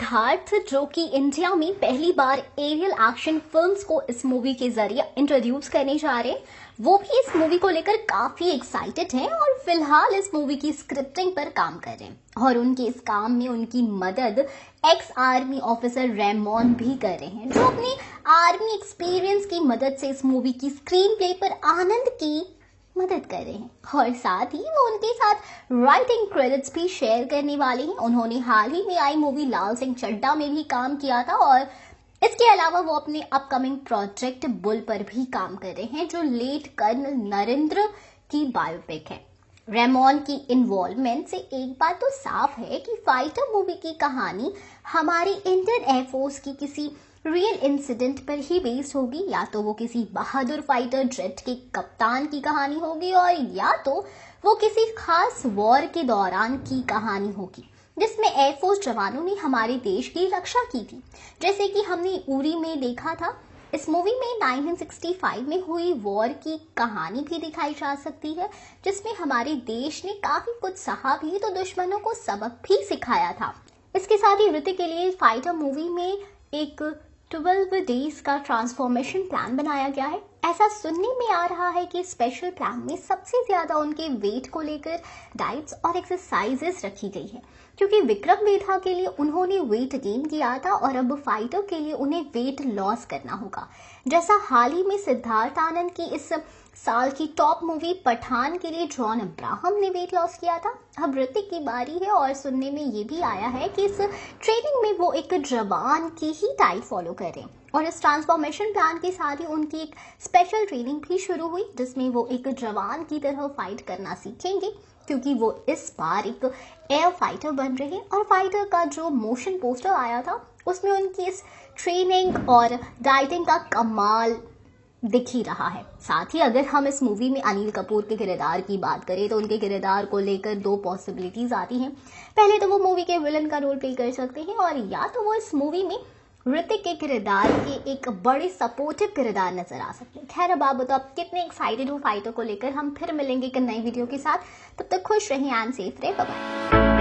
सिद्धार्थ जो कि इंडिया में पहली बार एरियल एक्शन फिल्म्स को इस मूवी के जरिए इंट्रोड्यूस करने जा रहे हैं, वो भी इस मूवी को लेकर काफी एक्साइटेड हैं और फिलहाल इस मूवी की स्क्रिप्टिंग पर काम कर रहे हैं और उनके इस काम में उनकी मदद एक्स आर्मी ऑफिसर रेमोन भी कर रहे हैं, जो अपनी आर्मी एक्सपीरियंस की मदद से इस मूवी की स्क्रीन प्ले पर आनंद की मदद कर रहे हैं और साथ ही वो उनके साथ राइटिंग क्रेडिट्स भी शेयर करने वाले हैं। उन्होंने हाल ही में आई मूवी लाल सिंह चड्ढा में भी काम किया था और इसके अलावा वो अपने अपकमिंग प्रोजेक्ट बुल पर भी काम कर रहे हैं, जो लेट कर्नल नरेंद्र की बायोपिक है। रेमोन की इन्वॉल्वमेंट से एक बात तो साफ है कि फाइटर मूवी की कहानी हमारी इंडियन एयरफोर्स की किसी रियल इंसिडेंट पर ही बेस्ड होगी, या तो वो किसी बहादुर फाइटर जेट के कप्तान की कहानी होगी और या तो वो किसी खास वॉर के दौरान की कहानी होगी जिसमें एयरफोर्स जवानों ने हमारे देश की रक्षा की थी, जैसे कि हमने उरी में देखा था। इस मूवी में 1965 में हुई वॉर की कहानी भी दिखाई जा सकती है, जिसमें हमारे देश ने काफी कुछ सहा भी तो दुश्मनों को सबक भी सिखाया था। इसके साथ ही ऋतिक के लिए फाइटर मूवी में एक 12 डेज का ट्रांसफॉर्मेशन प्लान बनाया गया है। ऐसा सुनने में आ रहा है कि स्पेशल प्लान में सबसे ज्यादा उनके वेट को लेकर डाइट्स और एक्सरसाइजेस रखी गई है, क्योंकि विक्रम वेधा के लिए उन्होंने वेट गेन किया था और अब फाइटर के लिए उन्हें वेट लॉस करना होगा। जैसा हाल ही में सिद्धार्थ आनंद की इस साल की टॉप मूवी पठान के लिए जॉन अब्राहम ने वेट लॉस किया था, अब ऋतिक की बारी है और सुनने में ये भी आया है कि इस ट्रेनिंग में वो एक जवान की ही डाइट फॉलो करें और इस ट्रांसफॉर्मेशन प्लान के साथ ही उनकी एक स्पेशल ट्रेनिंग भी शुरू हुई, जिसमें वो एक जवान की तरह फाइट करना सीखेंगे, क्योंकि वो इस बार एक एयर फाइटर बन रहे हैं। और फाइटर का जो मोशन पोस्टर आया था उसमें उनकी इस ट्रेनिंग और डाइटिंग का कमाल दिख ही रहा है। साथ ही अगर हम इस मूवी में अनिल कपूर के किरदार की बात करें तो उनके किरदार को लेकर दो पॉसिबिलिटीज आती हैं। पहले तो वो मूवी के विलन का रोल प्ले कर सकते हैं और या तो वो इस मूवी में ऋतिक के किरदार के एक बड़े सपोर्टिव किरदार नजर आ सकते हैं। खैर, अब आप बताओ आप कितने एक्साइटेड हो फाइटर को लेकर। हम फिर मिलेंगे एक नई वीडियो के साथ, तब तक खुश रहें एंड सेफ रहे। Bye bye.